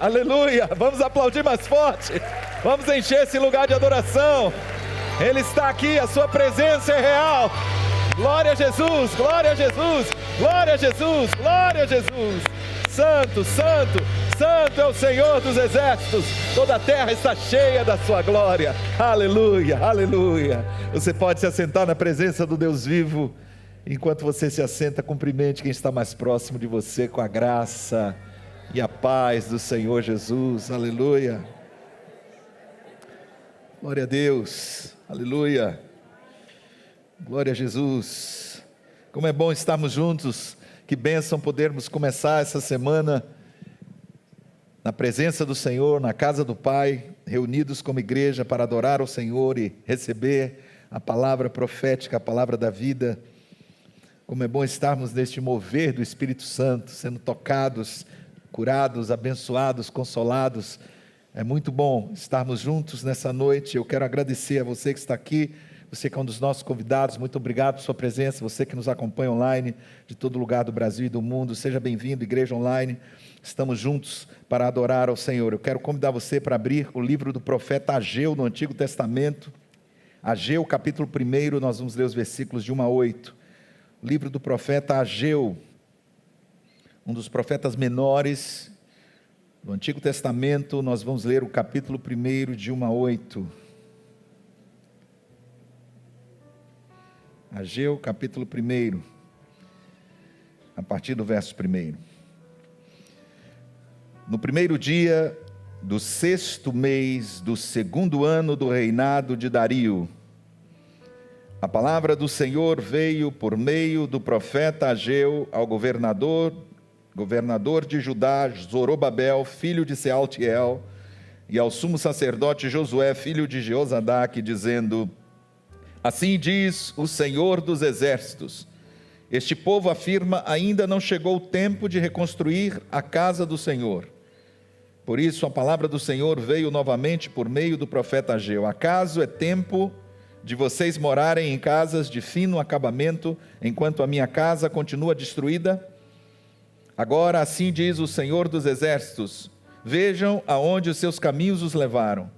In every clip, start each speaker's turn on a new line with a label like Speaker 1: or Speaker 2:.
Speaker 1: Aleluia, vamos aplaudir mais forte, vamos encher esse lugar de adoração. Ele está aqui, a sua presença é real. Glória a Jesus, glória a Jesus, glória a Jesus, glória a Jesus. Santo, santo, santo é o Senhor dos exércitos, toda a terra está cheia da sua glória. Aleluia, aleluia. Você pode se assentar na presença do Deus vivo. Enquanto você se assenta, cumprimente quem está mais próximo de você com a graça e a paz do Senhor Jesus. Aleluia. Glória a Deus. Aleluia. Glória a Jesus. Como é bom estarmos juntos. Que bênção podermos começar essa semana na presença do Senhor, na casa do Pai, reunidos como igreja para adorar ao Senhor e receber a palavra profética, a palavra da vida. Como é bom estarmos neste mover do Espírito Santo, sendo tocados, curados, abençoados, consolados. É muito bom estarmos juntos nessa noite. Eu quero agradecer a você que está aqui, você que é um dos nossos convidados. Muito obrigado por sua presença, você que nos acompanha online, de todo lugar do Brasil e do mundo. Seja bem-vindo, Igreja Online. Estamos juntos para adorar ao Senhor. Eu quero convidar você para abrir o livro do profeta Ageu no Antigo Testamento. Ageu, capítulo 1, nós vamos ler os versículos de 1 a 8. O livro do profeta Ageu, um dos profetas menores do Antigo Testamento. Nós vamos ler o capítulo 1 de 1 a 8. Ageu, capítulo 1, a partir do verso 1. No primeiro dia do 6º mês do 2º ano do reinado de Dario, a palavra do Senhor veio por meio do profeta Ageu ao governador de Judá, Zorobabel, filho de Sealtiel, e ao sumo sacerdote Josué, filho de Jeozadak, dizendo: assim diz o Senhor dos exércitos, este povo afirma, ainda não chegou o tempo de reconstruir a casa do Senhor. Por isso a palavra do Senhor veio novamente por meio do profeta Ageu: acaso é tempo de vocês morarem em casas de fino acabamento, enquanto a minha casa continua destruída? Agora assim diz o Senhor dos exércitos: vejam aonde os seus caminhos os levaram.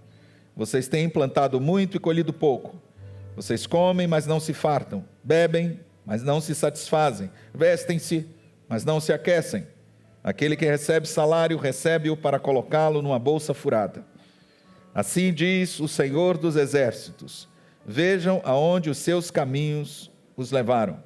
Speaker 1: Vocês têm plantado muito e colhido pouco. Vocês comem, mas não se fartam. Bebem, mas não se satisfazem. Vestem-se, mas não se aquecem. Aquele que recebe salário, recebe-o para colocá-lo numa bolsa furada. Assim diz o Senhor dos exércitos: vejam aonde os seus caminhos os levaram.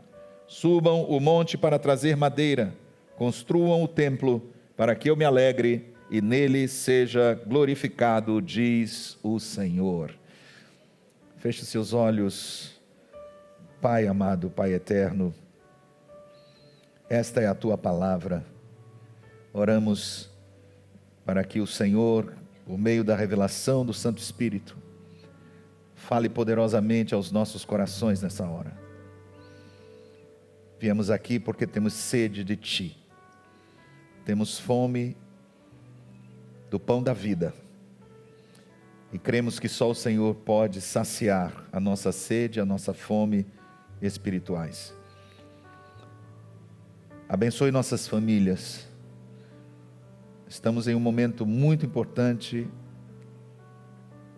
Speaker 1: Subam o monte para trazer madeira. Construam o templo para que eu me alegre e nele seja glorificado, diz o Senhor. Feche seus olhos. Pai amado, Pai eterno, esta é a tua palavra. Oramos para que o Senhor, por meio da revelação do Santo Espírito, fale poderosamente aos nossos corações nessa hora. Viemos aqui porque temos sede de Ti. Temos fome do pão da vida. E cremos que só o Senhor pode saciar a nossa sede, a nossa fome espirituais. Abençoe nossas famílias. Estamos em um momento muito importante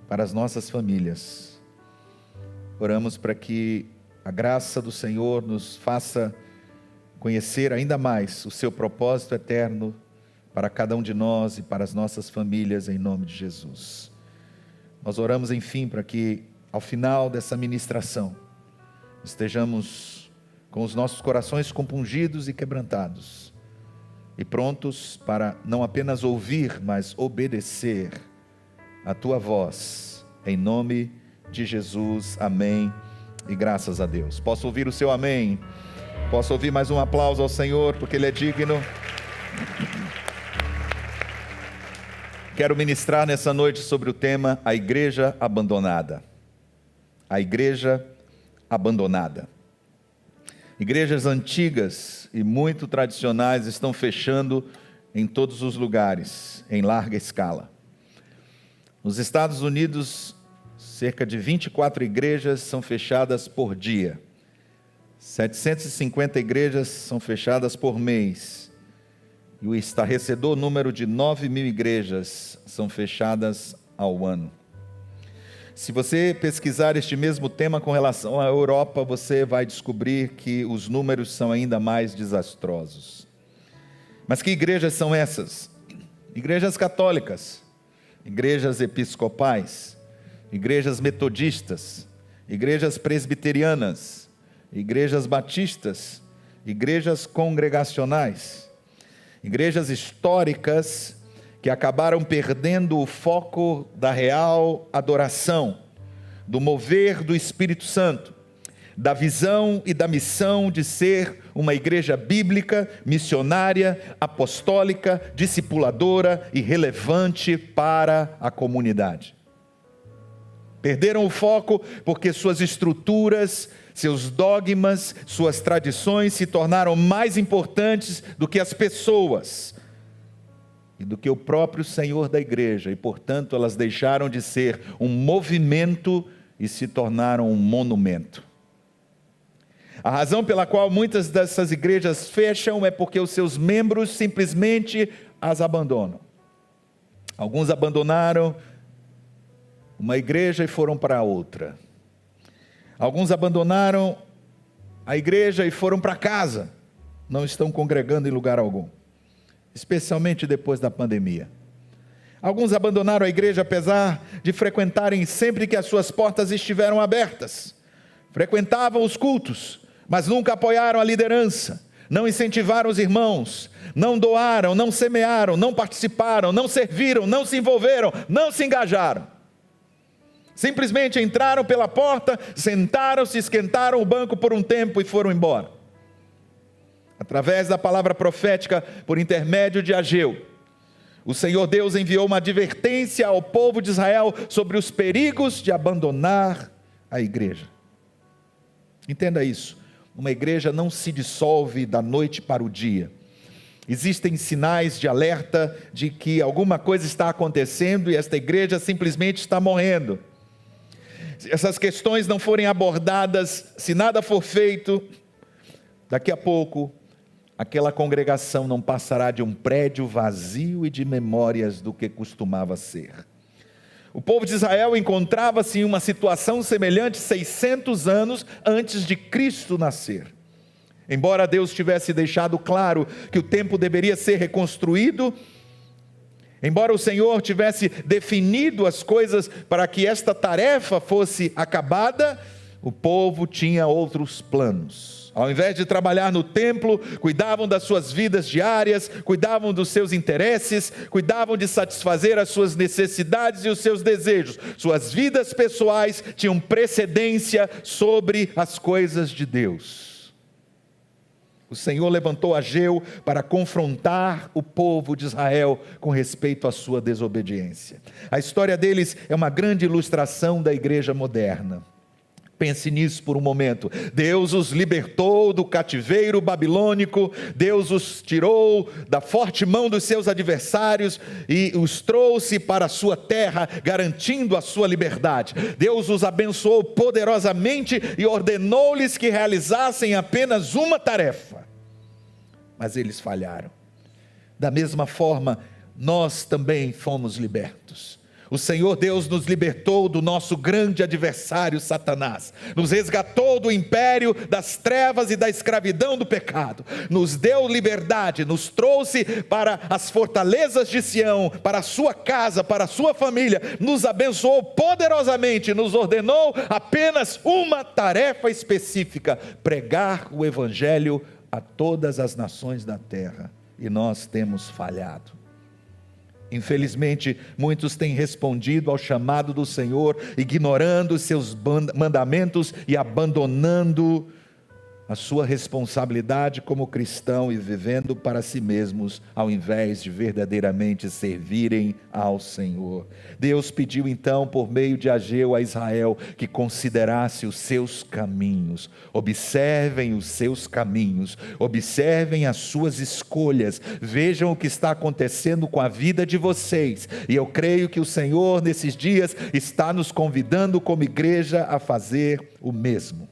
Speaker 1: para as nossas famílias. Oramos para que a graça do Senhor nos faça conhecer ainda mais o seu propósito eterno para cada um de nós e para as nossas famílias, em nome de Jesus. Nós oramos, enfim, para que ao final dessa ministração estejamos com os nossos corações compungidos e quebrantados e prontos para não apenas ouvir, mas obedecer a tua voz, em nome de Jesus. Amém e graças a Deus. Posso ouvir o seu amém? Posso ouvir mais um aplauso ao Senhor, porque Ele é digno. Quero ministrar nessa noite sobre o tema A Igreja Abandonada. A Igreja Abandonada. Igrejas antigas e muito tradicionais estão fechando em todos os lugares, em larga escala. Nos Estados Unidos, cerca de 24 igrejas são fechadas por dia. 750 igrejas são fechadas por mês. e o estarrecedor número de 9.000 igrejas são fechadas ao ano. Se você pesquisar este mesmo tema com relação à Europa, você vai descobrir que os números são ainda mais desastrosos. Mas que igrejas são essas? Igrejas católicas, igrejas episcopais, igrejas metodistas, igrejas presbiterianas, igrejas batistas, igrejas congregacionais, igrejas históricas que acabaram perdendo o foco da real adoração, do mover do Espírito Santo, da visão e da missão de ser uma igreja bíblica, missionária, apostólica, discipuladora e relevante para a comunidade. Perderam o foco porque suas estruturas, seus dogmas, suas tradições se tornaram mais importantes do que as pessoas e do que o próprio Senhor da igreja, e portanto elas deixaram de ser um movimento e se tornaram um monumento. A razão pela qual muitas dessas igrejas fecham é porque os seus membros simplesmente as abandonam. Alguns abandonaram uma igreja e foram para outra. Alguns abandonaram a igreja e foram para casa, não estão congregando em lugar algum, especialmente depois da pandemia. Alguns abandonaram a igreja apesar de frequentarem sempre que as suas portas estiveram abertas. Frequentavam os cultos, mas nunca apoiaram a liderança, não incentivaram os irmãos, não doaram, não semearam, não participaram, não serviram, não se envolveram, não se engajaram. Simplesmente entraram pela porta, sentaram-se, esquentaram o banco por um tempo e foram embora. Através da palavra profética, por intermédio de Ageu, o Senhor Deus enviou uma advertência ao povo de Israel sobre os perigos de abandonar a igreja. Entenda isso, uma igreja não se dissolve da noite para o dia. Existem sinais de alerta de que alguma coisa está acontecendo e esta igreja simplesmente está morrendo. Se essas questões não forem abordadas, se nada for feito, daqui a pouco, aquela congregação não passará de um prédio vazio e de memórias do que costumava ser. O povo de Israel encontrava-se em uma situação semelhante 600 anos antes de Cristo nascer. Embora Deus tivesse deixado claro que o templo deveria ser reconstruído, embora o Senhor tivesse definido as coisas para que esta tarefa fosse acabada, o povo tinha outros planos. Ao invés de trabalhar no templo, cuidavam das suas vidas diárias, cuidavam dos seus interesses, cuidavam de satisfazer as suas necessidades e os seus desejos. Suas vidas pessoais tinham precedência sobre as coisas de Deus. O Senhor levantou Ageu para confrontar o povo de Israel com respeito à sua desobediência. A história deles é uma grande ilustração da igreja moderna. Pense nisso por um momento. Deus os libertou do cativeiro babilônico, Deus os tirou da forte mão dos seus adversários e os trouxe para a sua terra, garantindo a sua liberdade. Deus os abençoou poderosamente e ordenou-lhes que realizassem apenas uma tarefa. Mas eles falharam. Da mesma forma, nós também fomos libertos. O Senhor Deus nos libertou do nosso grande adversário Satanás, nos resgatou do império das trevas e da escravidão do pecado, nos deu liberdade, nos trouxe para as fortalezas de Sião, para a sua casa, para a sua família, nos abençoou poderosamente, nos ordenou apenas uma tarefa específica: pregar o evangelho a todas as nações da terra, e nós temos falhado. Infelizmente, muitos têm respondido ao chamado do Senhor, ignorando os seus mandamentos e abandonando a sua responsabilidade como cristão e vivendo para si mesmos, ao invés de verdadeiramente servirem ao Senhor. Deus pediu então, por meio de Ageu, a Israel que considerasse os seus caminhos. Observem os seus caminhos, observem as suas escolhas, vejam o que está acontecendo com a vida de vocês, e eu creio que o Senhor nesses dias está nos convidando como igreja a fazer o mesmo.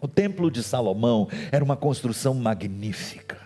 Speaker 1: O templo de Salomão era uma construção magnífica,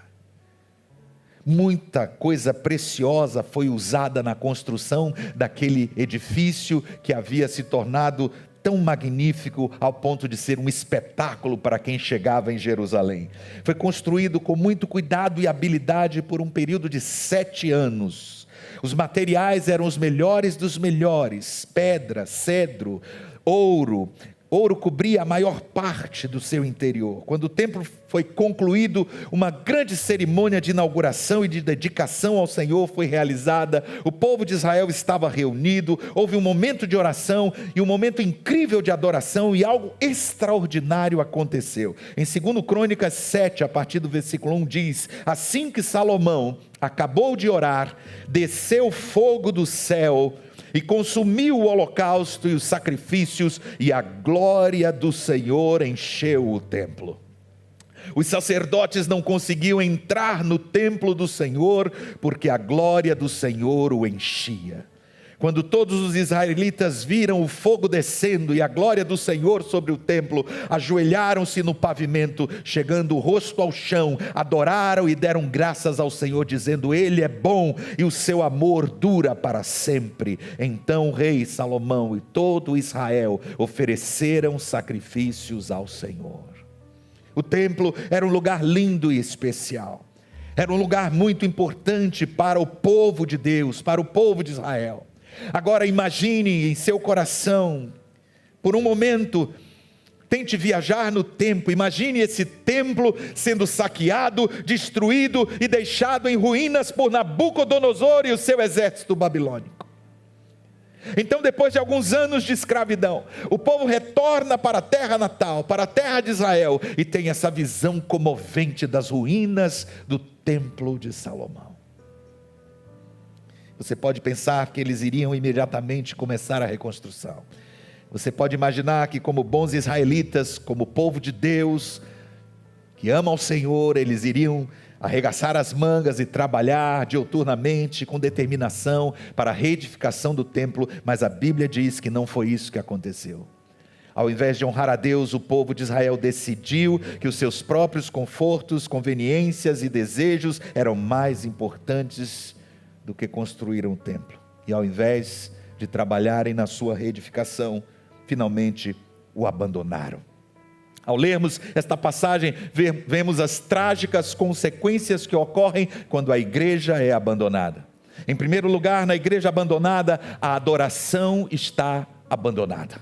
Speaker 1: Muita coisa preciosa foi usada na construção daquele edifício que havia se tornado tão magnífico ao ponto de ser um espetáculo para quem chegava em Jerusalém. Foi construído com muito cuidado e habilidade por um período de 7 anos. Os materiais eram os melhores dos melhores: pedra, cedro, ouro. Ouro cobria a maior parte do seu interior. Quando o templo foi concluído, uma grande cerimônia de inauguração e de dedicação ao Senhor foi realizada. O povo de Israel estava reunido, houve um momento de oração e um momento incrível de adoração, e algo extraordinário aconteceu. Em 2 Crônicas 7, a partir do versículo 1, diz: assim que Salomão acabou de orar, desceu fogo do céu e consumiu o holocausto e os sacrifícios, e a glória do Senhor encheu o templo. Os sacerdotes não conseguiam entrar no templo do Senhor, porque a glória do Senhor o enchia. Quando todos os israelitas viram o fogo descendo e a glória do Senhor sobre o templo, ajoelharam-se no pavimento, chegando o rosto ao chão, adoraram e deram graças ao Senhor, dizendo: Ele é bom e o seu amor dura para sempre. Então o rei Salomão e todo Israel ofereceram sacrifícios ao Senhor. O templo era um lugar lindo e especial. Era um lugar muito importante para o povo de Deus, para o povo de Israel. Agora imagine em seu coração, por um momento, tente viajar no tempo. Imagine esse templo sendo saqueado, destruído e deixado em ruínas por Nabucodonosor e o seu exército babilônico. Então, depois de alguns anos de escravidão, o povo retorna para a terra natal, para a terra de Israel, e tem essa visão comovente das ruínas do templo de Salomão. Você pode pensar que eles iriam imediatamente começar a reconstrução. Você pode imaginar que, como bons israelitas, como povo de Deus, que ama ao Senhor, eles iriam arregaçar as mangas e trabalhar diuturnamente, com determinação, para a reedificação do templo, mas a Bíblia diz que não foi isso que aconteceu. Ao invés de honrar a Deus, o povo de Israel decidiu que os seus próprios confortos, conveniências e desejos eram mais importantes do que construir um templo. E ao invés de trabalharem na sua reedificação, finalmente o abandonaram. Ao lermos esta passagem, vemos as trágicas consequências que ocorrem quando a igreja é abandonada. Em primeiro lugar, na igreja abandonada, a adoração está abandonada.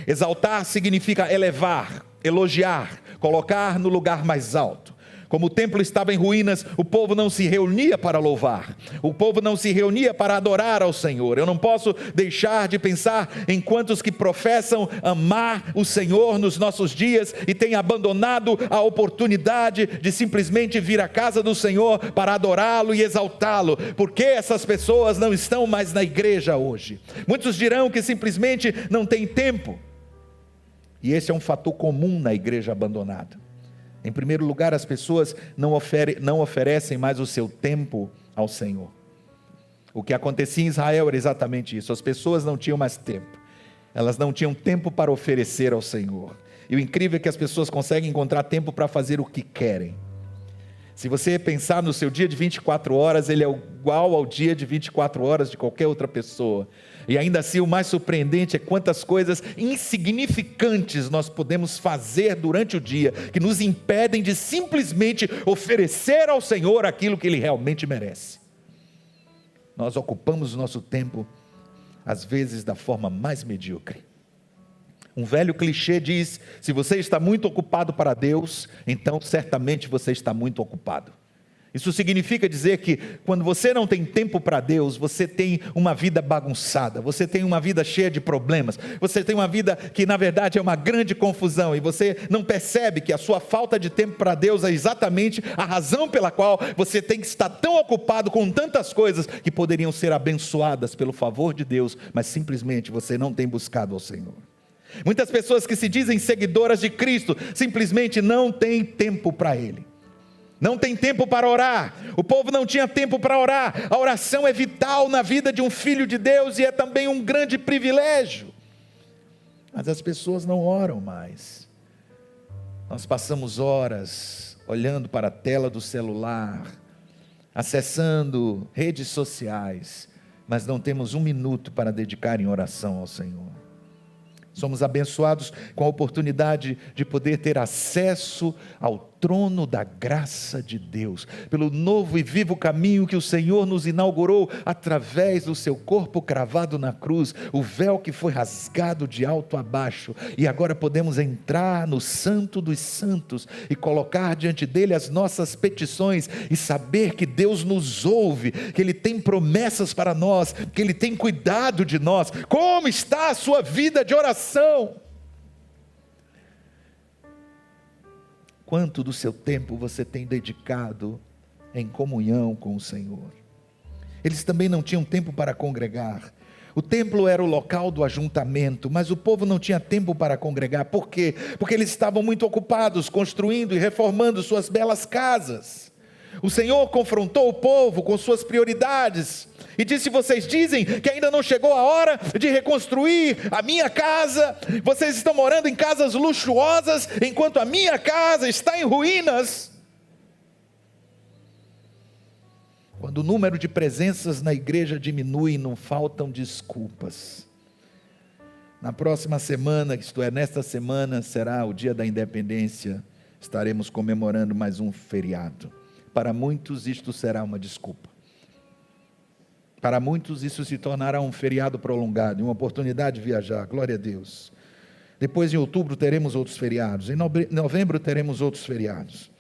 Speaker 1: Exaltar significa elevar, elogiar, colocar no lugar mais alto. Como o templo estava em ruínas, o povo não se reunia para louvar, o povo não se reunia para adorar ao Senhor. Eu não posso deixar de pensar em quantos que professam amar o Senhor nos nossos dias e têm abandonado a oportunidade de simplesmente vir à casa do Senhor para adorá-lo e exaltá-lo. Por que essas pessoas não estão mais na igreja hoje? Muitos dirão que simplesmente não tem tempo, e esse é um fator comum na igreja abandonada. Em primeiro lugar, as pessoas não oferecem mais o seu tempo ao Senhor. O que acontecia em Israel era exatamente isso. As pessoas não tinham mais tempo. Elas não tinham tempo para oferecer ao Senhor. E o incrível é que as pessoas conseguem encontrar tempo para fazer o que querem. Se você pensar no seu dia de 24 horas, ele é igual ao dia de 24 horas de qualquer outra pessoa. E ainda assim, o mais surpreendente é quantas coisas insignificantes nós podemos fazer durante o dia, que nos impedem de simplesmente oferecer ao Senhor aquilo que Ele realmente merece. Nós ocupamos o nosso tempo, às vezes, da forma mais medíocre. Um velho clichê diz: se você está muito ocupado para Deus, então certamente você está muito ocupado. Isso significa dizer que quando você não tem tempo para Deus, você tem uma vida bagunçada, você tem uma vida cheia de problemas, você tem uma vida que na verdade é uma grande confusão, e você não percebe que a sua falta de tempo para Deus é exatamente a razão pela qual você tem que estar tão ocupado com tantas coisas que poderiam ser abençoadas pelo favor de Deus, mas simplesmente você não tem buscado ao Senhor. Muitas pessoas que se dizem seguidoras de Cristo simplesmente não têm tempo para Ele. Não tem tempo para orar. O povo não tinha tempo para orar. A oração é vital na vida de um filho de Deus e é também um grande privilégio. Mas as pessoas não oram mais. Nós passamos horas olhando para a tela do celular, acessando redes sociais, mas não temos um minuto para dedicar em oração ao Senhor. Somos abençoados com a oportunidade de poder ter acesso ao trono da graça de Deus, pelo novo e vivo caminho que o Senhor nos inaugurou através do seu corpo cravado na cruz, o véu que foi rasgado de alto a baixo, e agora podemos entrar no Santo dos Santos e colocar diante dele as nossas petições e saber que Deus nos ouve, que Ele tem promessas para nós, que Ele tem cuidado de nós. Como está a sua vida de oração? Quanto do seu tempo você tem dedicado em comunhão com o Senhor? Eles também não tinham tempo para congregar. O templo era o local do ajuntamento, mas o povo não tinha tempo para congregar. Por quê? Porque eles estavam muito ocupados construindo e reformando suas belas casas. O Senhor confrontou o povo com suas prioridades e disse: vocês dizem que ainda não chegou a hora de reconstruir a minha casa, vocês estão morando em casas luxuosas, enquanto a minha casa está em ruínas. Quando o número de presenças na igreja diminui, não faltam desculpas. Na próxima semana, isto é, nesta semana, será o dia da independência, estaremos comemorando mais um feriado. Para muitos isto será uma desculpa. Para muitos isso se tornará um feriado prolongado, uma oportunidade de viajar, glória a Deus. Depois em outubro teremos outros feriados, em novembro teremos outros feriados.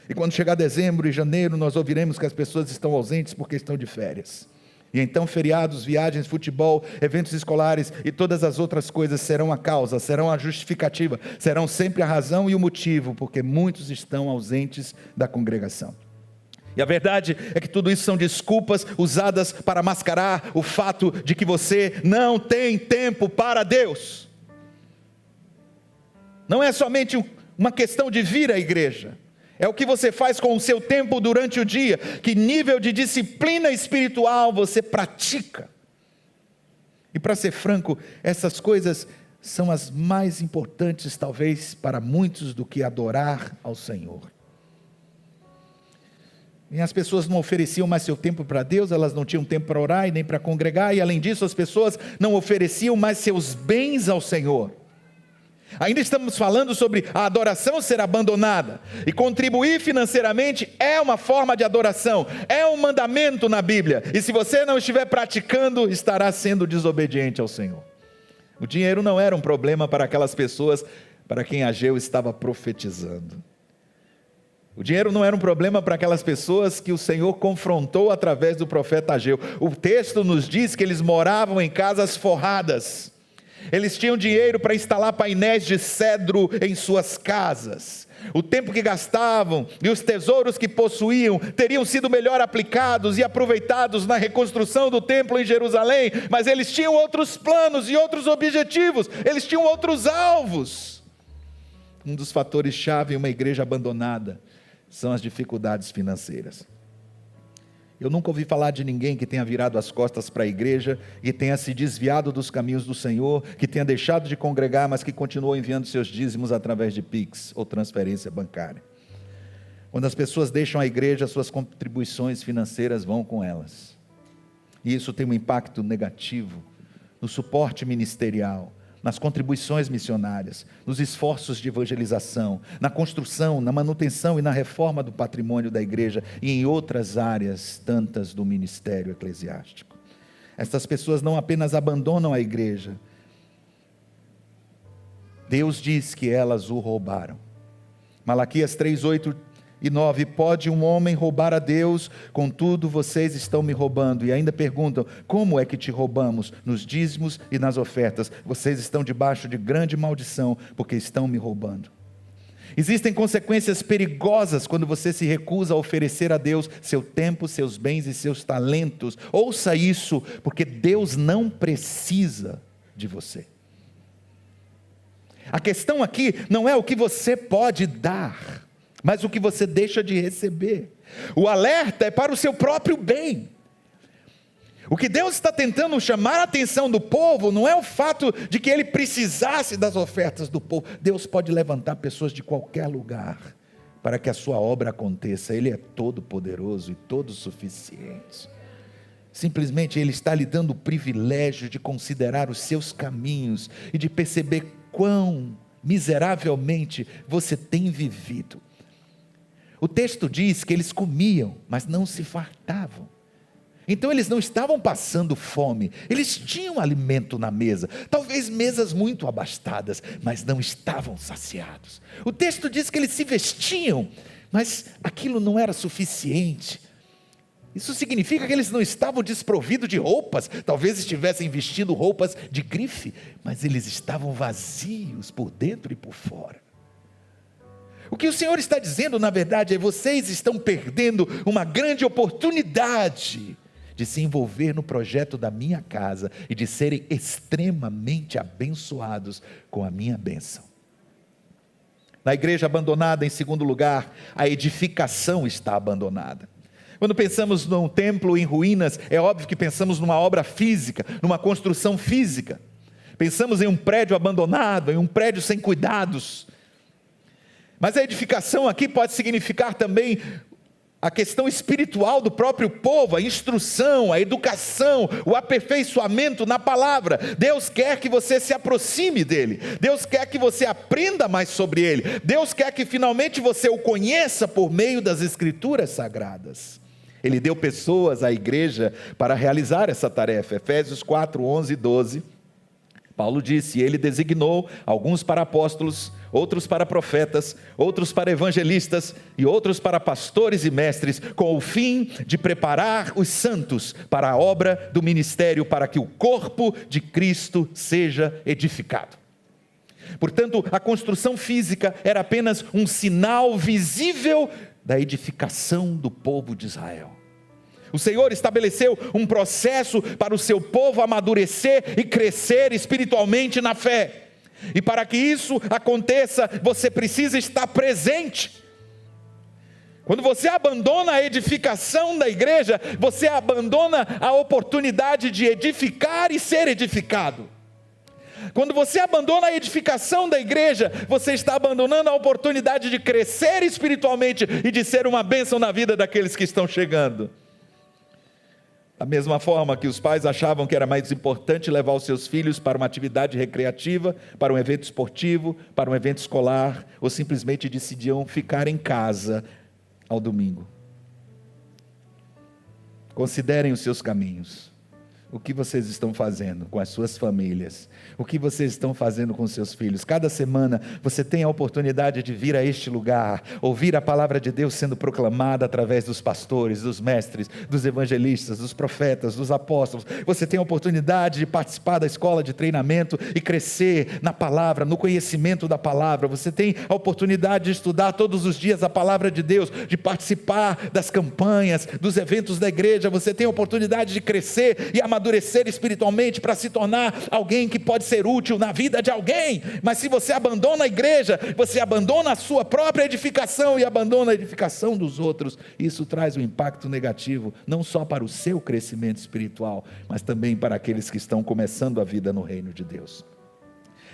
Speaker 1: E quando chegar dezembro e janeiro nós ouviremos que as pessoas estão ausentes porque estão de férias. E então feriados, viagens, futebol, eventos escolares e todas as outras coisas serão a causa, serão a justificativa, serão sempre a razão e o motivo, porque muitos estão ausentes da congregação. E a verdade é que tudo isso são desculpas usadas para mascarar o fato de que você não tem tempo para Deus. Não é somente uma questão de vir à igreja, é o que você faz com o seu tempo durante o dia, que nível de disciplina espiritual você pratica. E para ser franco, essas coisas são as mais importantes talvez para muitos do que adorar ao Senhor. E as pessoas não ofereciam mais seu tempo para Deus, elas não tinham tempo para orar e nem para congregar, e além disso as pessoas não ofereciam mais seus bens ao Senhor. Ainda estamos falando sobre a adoração ser abandonada, e contribuir financeiramente é uma forma de adoração, é um mandamento na Bíblia, e se você não estiver praticando, estará sendo desobediente ao Senhor. O dinheiro não era um problema para aquelas pessoas para quem Ageu estava profetizando. O dinheiro não era um problema para aquelas pessoas que o Senhor confrontou através do profeta Ageu. O texto nos diz que eles moravam em casas forradas. Eles tinham dinheiro para instalar painéis de cedro em suas casas. O tempo que gastavam e os tesouros que possuíam teriam sido melhor aplicados e aproveitados na reconstrução do templo em Jerusalém, mas eles tinham outros planos e outros objetivos, eles tinham outros alvos. Um dos fatores-chave em uma igreja abandonada são as dificuldades financeiras. Eu nunca ouvi falar de ninguém que tenha virado as costas para a igreja, que tenha se desviado dos caminhos do Senhor, que tenha deixado de congregar, mas que continuou enviando seus dízimos através de Pix ou transferência bancária. Quando as pessoas deixam a igreja, suas contribuições financeiras vão com elas. E isso tem um impacto negativo no suporte ministerial, nas contribuições missionárias, nos esforços de evangelização, na construção, na manutenção e na reforma do patrimônio da igreja e em outras áreas tantas do ministério eclesiástico. Estas pessoas não apenas abandonam a igreja, Deus diz que elas o roubaram. Malaquias 3:8 e 9, pode um homem roubar a Deus, contudo vocês estão me roubando. E ainda perguntam, como é que te roubamos? Nos dízimos e nas ofertas. Vocês estão debaixo de grande maldição, porque estão me roubando. Existem consequências perigosas quando você se recusa a oferecer a Deus seu tempo, seus bens e seus talentos. Ouça isso, porque Deus não precisa de você. A questão aqui não é o que você pode dar, mas o que você deixa de receber. O alerta é para o seu próprio bem. O que Deus está tentando chamar a atenção do povo não é o fato de que ele precisasse das ofertas do povo. Deus pode levantar pessoas de qualquer lugar para que a sua obra aconteça. Ele é todo poderoso e todo suficiente. Simplesmente Ele está lhe dando o privilégio de considerar os seus caminhos e de perceber quão miseravelmente você tem vivido. O texto diz que eles comiam, mas não se fartavam. Então eles não estavam passando fome, eles tinham alimento na mesa, talvez mesas muito abastadas, mas não estavam saciados. O texto diz que eles se vestiam, mas aquilo não era suficiente. Isso significa que eles não estavam desprovidos de roupas, talvez estivessem vestindo roupas de grife, mas eles estavam vazios por dentro e por fora. O que o Senhor está dizendo, na verdade, é: vocês estão perdendo uma grande oportunidade de se envolver no projeto da minha casa e de serem extremamente abençoados com a minha bênção. Na igreja abandonada, em segundo lugar, a edificação está abandonada. Quando pensamos num templo em ruínas, é óbvio que pensamos numa obra física, numa construção física. Pensamos em um prédio abandonado, em um prédio sem cuidados. Mas a edificação aqui pode significar também a questão espiritual do próprio povo, a instrução, a educação, o aperfeiçoamento na palavra. Deus quer que você se aproxime dele, Deus quer que você aprenda mais sobre ele, Deus quer que finalmente você o conheça por meio das escrituras sagradas. Ele deu pessoas à igreja para realizar essa tarefa. Efésios 4, 11 e 12, Paulo disse: ele designou alguns para apóstolos, outros para profetas, outros para evangelistas e outros para pastores e mestres, com o fim de preparar os santos para a obra do ministério, para que o corpo de Cristo seja edificado. Portanto, a construção física era apenas um sinal visível da edificação do povo de Israel. O Senhor estabeleceu um processo para o seu povo amadurecer e crescer espiritualmente na fé. E para que isso aconteça, você precisa estar presente. Quando você abandona a edificação da igreja, você abandona a oportunidade de edificar e ser edificado. Quando você abandona a edificação da igreja, você está abandonando a oportunidade de crescer espiritualmente e de ser uma bênção na vida daqueles que estão chegando. Da mesma forma que os pais achavam que era mais importante levar os seus filhos para uma atividade recreativa, para um evento esportivo, para um evento escolar, ou simplesmente decidiam ficar em casa ao domingo. Considerem os seus caminhos. O que vocês estão fazendo com as suas famílias? O que vocês estão fazendo com seus filhos? Cada semana você tem a oportunidade de vir a este lugar, ouvir a palavra de Deus sendo proclamada através dos pastores, dos mestres, dos evangelistas, dos profetas, dos apóstolos. Você tem a oportunidade de participar da escola de treinamento e crescer na palavra, no conhecimento da palavra. Você tem a oportunidade de estudar todos os dias a palavra de Deus, de participar das campanhas, dos eventos da igreja. Você tem a oportunidade de crescer e amadurecer espiritualmente para se tornar alguém que pode ser útil na vida de alguém. Mas se você abandona a igreja, você abandona a sua própria edificação e abandona a edificação dos outros. Isso traz um impacto negativo, não só para o seu crescimento espiritual, mas também para aqueles que estão começando a vida no reino de Deus.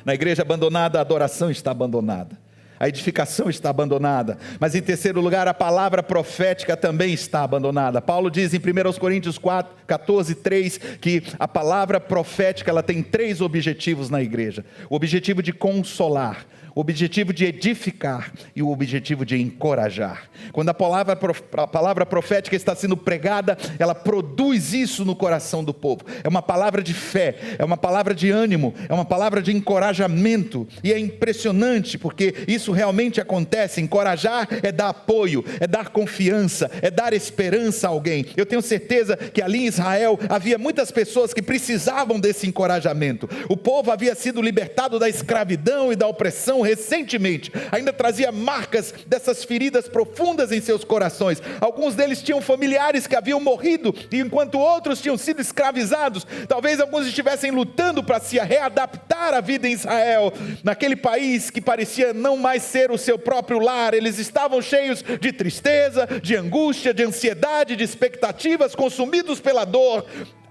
Speaker 1: Na igreja abandonada, a adoração está abandonada, a edificação está abandonada, mas em terceiro lugar, a palavra profética também está abandonada. Paulo diz em 1 Coríntios 14, 3, que a palavra profética ela tem 3 objetivos na igreja: o objetivo de consolar, o objetivo de edificar e o objetivo de encorajar. Quando a palavra profética está sendo pregada, ela produz isso no coração do povo. É uma palavra de fé, é uma palavra de ânimo, é uma palavra de encorajamento. E é impressionante porque isso realmente acontece. Encorajar é dar apoio, é dar confiança, é dar esperança a alguém. Eu tenho certeza que ali em Israel havia muitas pessoas que precisavam desse encorajamento. O povo havia sido libertado da escravidão e da opressão recentemente, ainda trazia marcas dessas feridas profundas em seus corações. Alguns deles tinham familiares que haviam morrido, enquanto outros tinham sido escravizados. Talvez alguns estivessem lutando para se readaptar à vida em Israel, naquele país que parecia não mais ser o seu próprio lar. Eles estavam cheios de tristeza, de angústia, de ansiedade, de expectativas, consumidos pela dor.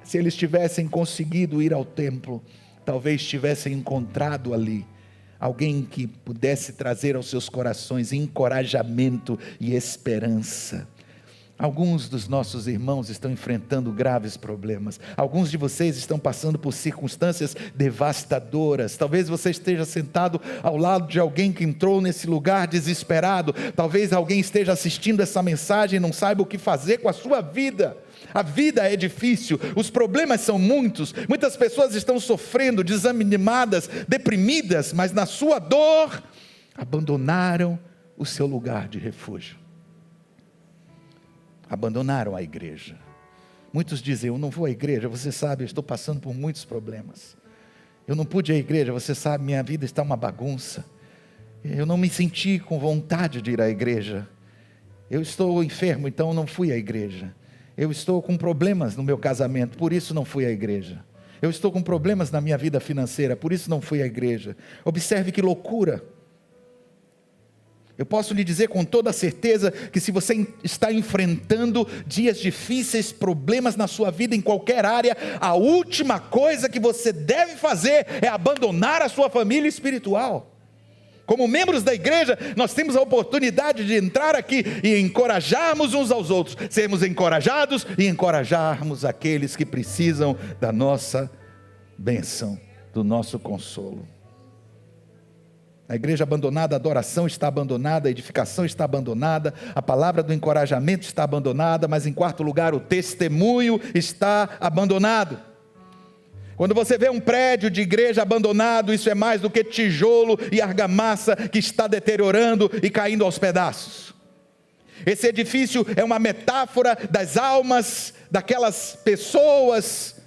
Speaker 1: Se eles tivessem conseguido ir ao templo, talvez tivessem encontrado ali alguém que pudesse trazer aos seus corações encorajamento e esperança. Alguns dos nossos irmãos estão enfrentando graves problemas. Alguns de vocês estão passando por circunstâncias devastadoras. Talvez você esteja sentado ao lado de alguém que entrou nesse lugar desesperado. Talvez alguém esteja assistindo essa mensagem e não saiba o que fazer com a sua vida. A vida é difícil, os problemas são muitos. Muitas pessoas estão sofrendo, desanimadas, deprimidas, mas na sua dor, abandonaram o seu lugar de refúgio. Abandonaram a igreja. Muitos dizem, eu não vou à igreja, você sabe, eu estou passando por muitos problemas. Eu não pude ir à igreja, você sabe, minha vida está uma bagunça. Eu não me senti com vontade de ir à igreja. Eu estou enfermo, então não fui à igreja. Eu estou com problemas no meu casamento, por isso não fui à igreja. Eu estou com problemas na minha vida financeira, por isso não fui à igreja. Observe que loucura. Eu posso lhe dizer com toda certeza que se você está enfrentando dias difíceis, problemas na sua vida em qualquer área, a última coisa que você deve fazer é abandonar a sua família espiritual. Como membros da igreja, nós temos a oportunidade de entrar aqui e encorajarmos uns aos outros, sermos encorajados e encorajarmos aqueles que precisam da nossa bênção, do nosso consolo. A igreja abandonada, a adoração está abandonada, a edificação está abandonada, a palavra do encorajamento está abandonada, mas em quarto lugar, o testemunho está abandonado. Quando você vê um prédio de igreja abandonado, isso é mais do que tijolo e argamassa que está deteriorando e caindo aos pedaços. Esse edifício é uma metáfora das almas daquelas pessoas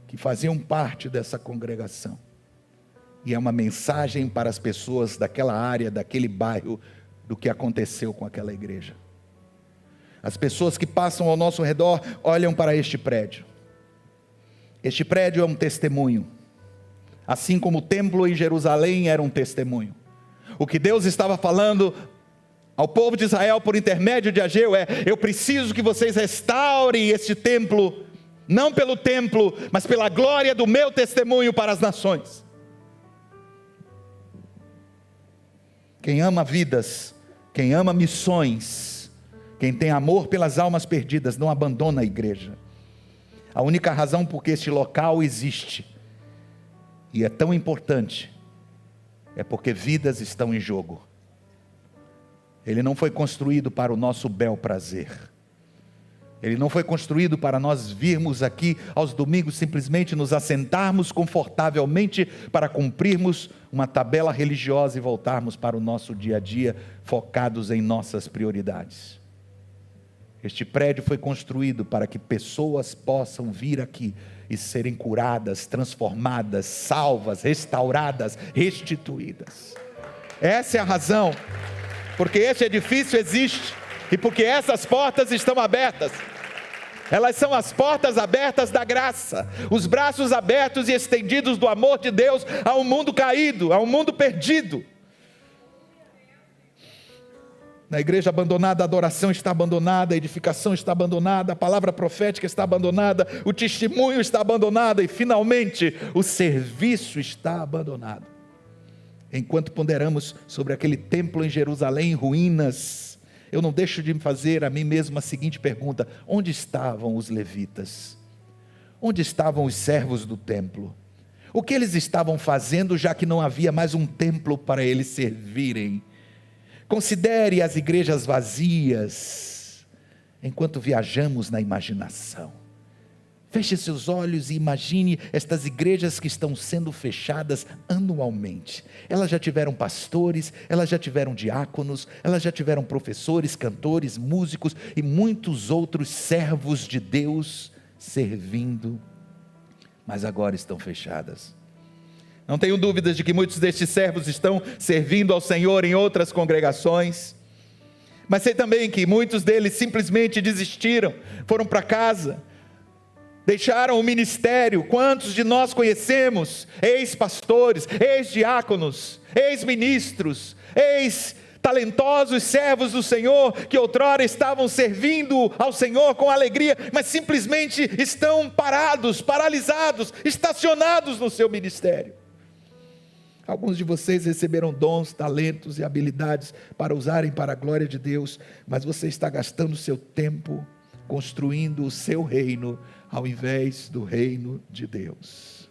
Speaker 1: que faziam parte dessa congregação. E é uma mensagem para as pessoas daquela área, daquele bairro, do que aconteceu com aquela igreja. As pessoas que passam ao nosso redor olham para este prédio. Este prédio é um testemunho. Assim como o templo em Jerusalém era um testemunho. O que Deus estava falando ao povo de Israel por intermédio de Ageu é: eu preciso que vocês restaurem este templo, não pelo templo, mas pela glória do meu testemunho para as nações. Quem ama vidas, quem ama missões, quem tem amor pelas almas perdidas, não abandona a igreja. A única razão por que este local existe, e é tão importante, é porque vidas estão em jogo. Ele não foi construído para o nosso bel prazer. Ele não foi construído para nós virmos aqui aos domingos simplesmente nos assentarmos confortavelmente para cumprirmos uma tabela religiosa e voltarmos para o nosso dia a dia focados em nossas prioridades. Este prédio foi construído para que pessoas possam vir aqui e serem curadas, transformadas, salvas, restauradas, restituídas. Essa é a razão, porque este edifício existe e porque essas portas estão abertas. Elas são as portas abertas da graça, os braços abertos e estendidos do amor de Deus a um mundo caído, a um mundo perdido. Na igreja abandonada, a adoração está abandonada, a edificação está abandonada, a palavra profética está abandonada, o testemunho está abandonado e finalmente o serviço está abandonado. Enquanto ponderamos sobre aquele templo em Jerusalém em ruínas, eu não deixo de fazer a mim mesmo a seguinte pergunta: onde estavam os levitas? Onde estavam os servos do templo? O que eles estavam fazendo, já que não havia mais um templo para eles servirem? Considere as igrejas vazias, enquanto viajamos na imaginação. Feche seus olhos e imagine estas igrejas que estão sendo fechadas anualmente. Elas já tiveram pastores, elas já tiveram diáconos, elas já tiveram professores, cantores, músicos e muitos outros servos de Deus servindo, mas agora estão fechadas. Não tenho dúvidas de que muitos destes servos estão servindo ao Senhor em outras congregações, mas sei também que muitos deles simplesmente desistiram, foram para casa, deixaram o ministério. Quantos de nós conhecemos ex-pastores, ex-diáconos, ex-ministros, talentosos servos do Senhor, que outrora estavam servindo ao Senhor com alegria, mas simplesmente estão parados, paralisados, estacionados no seu ministério. Alguns de vocês receberam dons, talentos e habilidades para usarem para a glória de Deus, mas você está gastando seu tempo construindo o seu reino, ao invés do reino de Deus.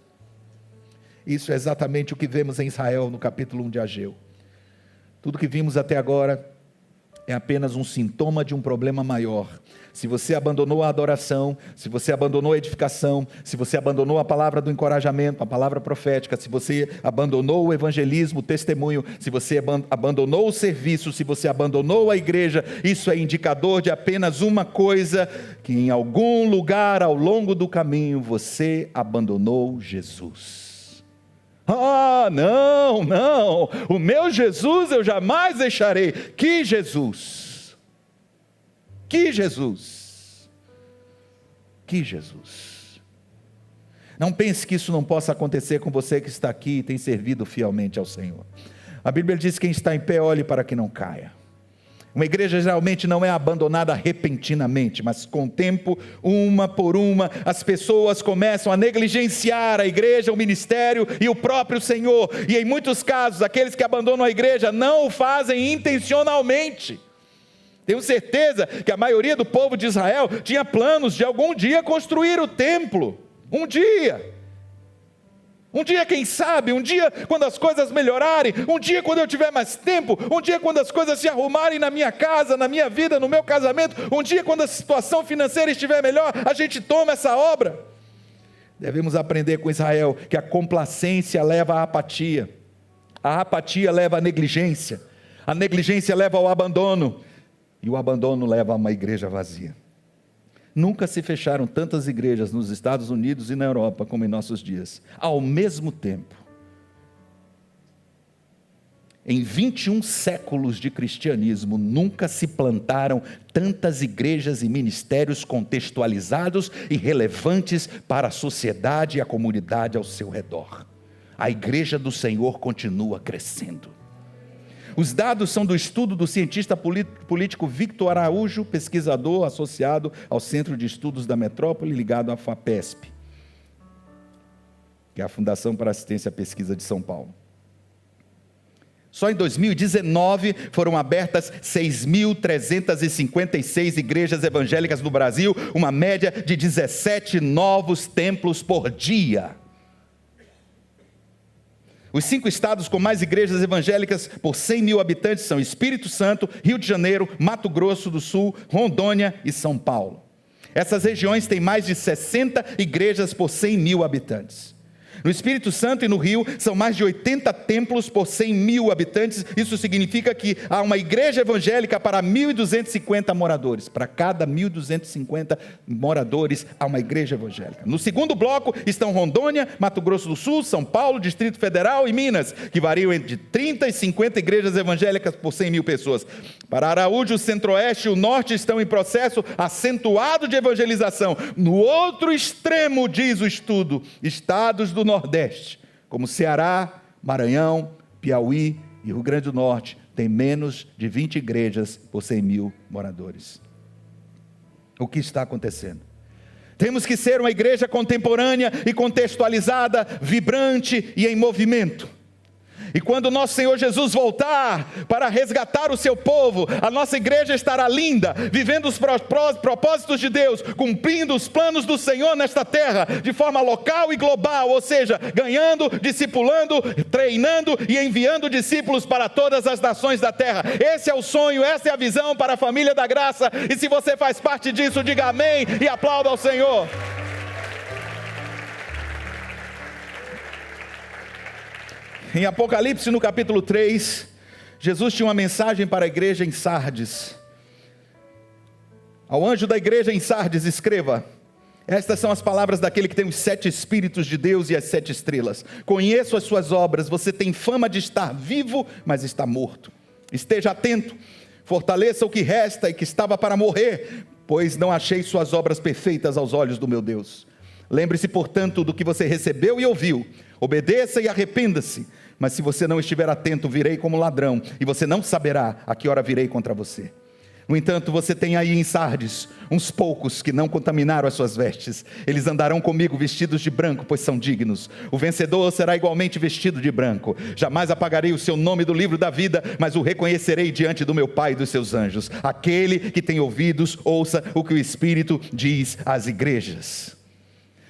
Speaker 1: Isso é exatamente o que vemos em Israel no capítulo 1 de Ageu. Tudo que vimos até agora é apenas um sintoma de um problema maior. Se você abandonou a adoração, se você abandonou a edificação, se você abandonou a palavra do encorajamento, a palavra profética, se você abandonou o evangelismo, o testemunho, se você abandonou o serviço, se você abandonou a igreja, isso é indicador de apenas uma coisa, que em algum lugar ao longo do caminho você abandonou Jesus. Ah, não, o meu Jesus eu jamais deixarei. Que Jesus! Que Jesus! Que Jesus! Não pense que isso não possa acontecer com você que está aqui e tem servido fielmente ao Senhor. A Bíblia diz que quem está em pé, olhe para que não caia. Uma igreja geralmente não é abandonada repentinamente, mas com o tempo, uma por uma, as pessoas começam a negligenciar a igreja, o ministério e o próprio Senhor. E em muitos casos, aqueles que abandonam a igreja não o fazem intencionalmente. Tenho certeza que a maioria do povo de Israel tinha planos de algum dia construir o templo. Um dia, quem sabe, um dia quando as coisas melhorarem, um dia quando eu tiver mais tempo, um dia quando as coisas se arrumarem na minha casa, na minha vida, no meu casamento, um dia quando a situação financeira estiver melhor, a gente toma essa obra. Devemos aprender com Israel que a complacência leva à apatia, a apatia leva à negligência, a negligência leva ao abandono, e o abandono leva a uma igreja vazia. Nunca se fecharam tantas igrejas nos Estados Unidos e na Europa como em nossos dias, ao mesmo tempo. Em 21 séculos de cristianismo, nunca se plantaram tantas igrejas e ministérios contextualizados e relevantes para a sociedade e a comunidade ao seu redor. A igreja do Senhor continua crescendo. Os dados são do estudo do cientista político Victor Araújo, pesquisador associado ao Centro de Estudos da Metrópole, ligado à FAPESP, que é a Fundação para Assistência à Pesquisa de São Paulo. Só em 2019 foram abertas 6.356 igrejas evangélicas no Brasil, uma média de 17 novos templos por dia. Os 5 estados com mais igrejas evangélicas por 100 mil habitantes são Espírito Santo, Rio de Janeiro, Mato Grosso do Sul, Rondônia e São Paulo. Essas regiões têm mais de 60 igrejas por 100 mil habitantes. No Espírito Santo e no Rio, são mais de 80 templos por 100 mil habitantes. Isso significa que há uma igreja evangélica para 1.250 moradores. Para cada 1.250 moradores, há uma igreja evangélica. No segundo bloco estão Rondônia, Mato Grosso do Sul, São Paulo, Distrito Federal e Minas, que variam entre 30 e 50 igrejas evangélicas por 100 mil pessoas. Para Araújo, o Centro-Oeste e o Norte estão em processo acentuado de evangelização. No outro extremo, diz o estudo, estados do Nordeste, como Ceará, Maranhão, Piauí e Rio Grande do Norte, tem menos de 20 igrejas por 100 mil moradores. O que está acontecendo? Temos que ser uma igreja contemporânea e contextualizada, vibrante e em movimento. E quando o nosso Senhor Jesus voltar para resgatar o seu povo, a nossa igreja estará linda, vivendo os propósitos de Deus, cumprindo os planos do Senhor nesta terra, de forma local e global, ou seja, ganhando, discipulando, treinando e enviando discípulos para todas as nações da terra. Esse é o sonho, essa é a visão para a família da graça, e se você faz parte disso, diga amém e aplauda ao Senhor. Em Apocalipse, no capítulo 3, Jesus tinha uma mensagem para a igreja em Sardes. Ao anjo da igreja em Sardes, escreva: estas são as palavras daquele que tem os 7 Espíritos de Deus e as 7 estrelas. Conheço as suas obras, você tem fama de estar vivo, mas está morto. Esteja atento, fortaleça o que resta e que estava para morrer, pois não achei suas obras perfeitas aos olhos do meu Deus. Lembre-se, portanto, do que você recebeu e ouviu, obedeça e arrependa-se. Mas se você não estiver atento, virei como ladrão, e você não saberá a que hora virei contra você. No entanto, você tem aí em Sardes uns poucos que não contaminaram as suas vestes. Eles andarão comigo vestidos de branco, pois são dignos. O vencedor será igualmente vestido de branco. Jamais apagarei o seu nome do livro da vida, mas o reconhecerei diante do meu Pai e dos seus anjos. Aquele que tem ouvidos, ouça o que o Espírito diz às igrejas.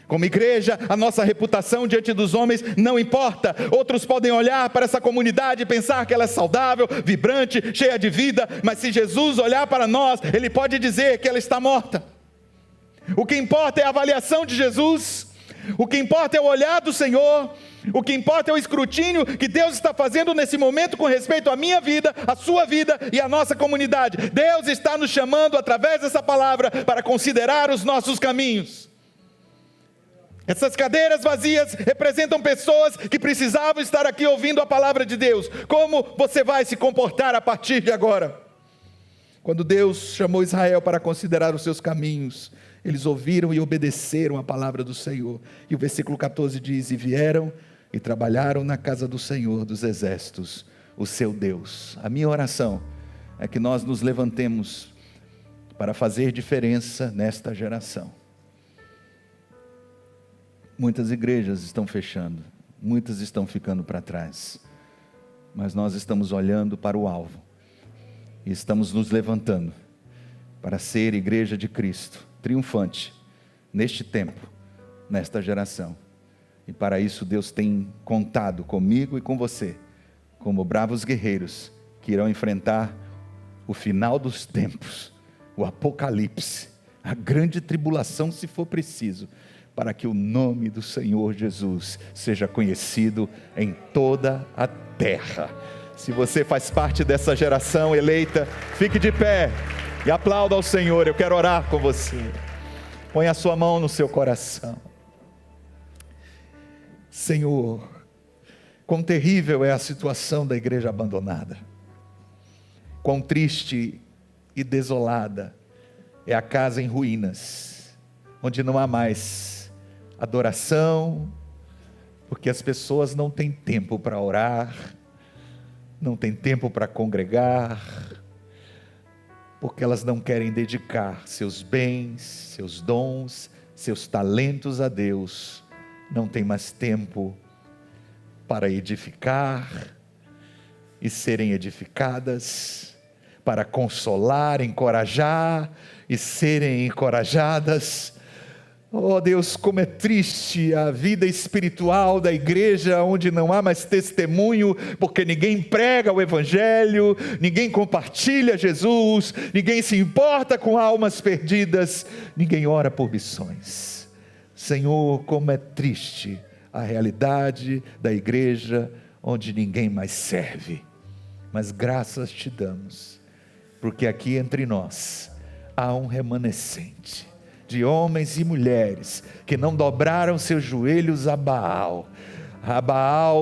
Speaker 1: Como igreja, a nossa reputação diante dos homens não importa. Outros podem olhar para essa comunidade e pensar que ela é saudável, vibrante, cheia de vida, mas se Jesus olhar para nós, Ele pode dizer que ela está morta. O que importa é a avaliação de Jesus, o que importa é o olhar do Senhor, o que importa é o escrutínio que Deus está fazendo nesse momento com respeito à minha vida, à sua vida e à nossa comunidade. Deus está nos chamando através dessa palavra para considerar os nossos caminhos. Essas cadeiras vazias representam pessoas que precisavam estar aqui ouvindo a palavra de Deus. Como você vai se comportar a partir de agora? Quando Deus chamou Israel para considerar os seus caminhos, eles ouviram e obedeceram a palavra do Senhor. E o versículo 14 diz: e vieram e trabalharam na casa do Senhor dos exércitos, o seu Deus. A minha oração é que nós nos levantemos para fazer diferença nesta geração. Muitas igrejas estão fechando, muitas estão ficando para trás, mas nós estamos olhando para o alvo, e estamos nos levantando, para ser igreja de Cristo, triunfante, neste tempo, nesta geração, e para isso Deus tem contado comigo e com você, como bravos guerreiros, que irão enfrentar o final dos tempos, o apocalipse, a grande tribulação se for preciso, para que o nome do Senhor Jesus seja conhecido em toda a terra. Se você faz parte dessa geração eleita, fique de pé e aplauda ao Senhor. Eu quero orar com você. Põe a sua mão no seu coração. Senhor, quão terrível é a situação da igreja abandonada. Quão triste e desolada é a casa em ruínas, onde não há mais adoração, porque as pessoas não têm tempo para orar, não têm tempo para congregar, porque elas não querem dedicar seus bens, seus dons, seus talentos a Deus, não tem mais tempo para edificar e serem edificadas, para consolar, encorajar e serem encorajadas. Oh Deus, como é triste a vida espiritual da igreja, onde não há mais testemunho, porque ninguém prega o Evangelho, ninguém compartilha Jesus, ninguém se importa com almas perdidas, ninguém ora por missões. Senhor, como é triste a realidade da igreja, onde ninguém mais serve, mas graças te damos, porque aqui entre nós há um remanescente, de homens e mulheres que não dobraram seus joelhos a Baal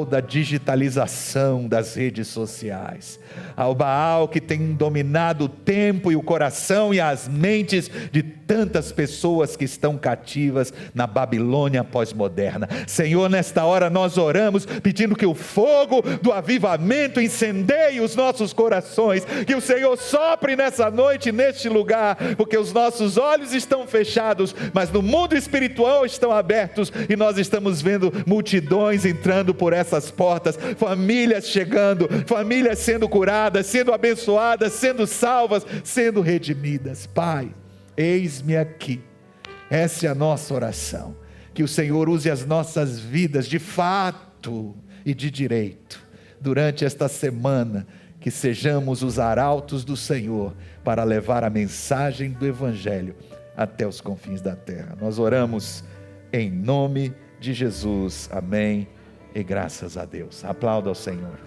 Speaker 1: da digitalização das redes sociais, ao Baal que tem dominado o tempo e o coração e as mentes de tantas pessoas que estão cativas na Babilônia pós-moderna. Senhor, nesta hora nós oramos pedindo que o fogo do avivamento incendeie os nossos corações, que o Senhor sopre nessa noite, neste lugar, porque os nossos olhos estão fechados, mas no mundo espiritual estão abertos, e nós estamos vendo multidões entrando por essas portas, famílias chegando, famílias sendo curadas, sendo abençoadas, sendo salvas, sendo redimidas. Pai, eis-me aqui. Essa é a nossa oração, que o Senhor use as nossas vidas de fato e de direito, durante esta semana, que sejamos os arautos do Senhor, para levar a mensagem do Evangelho até os confins da terra. Nós oramos em nome de Jesus, amém, e graças a Deus. Aplauda ao Senhor.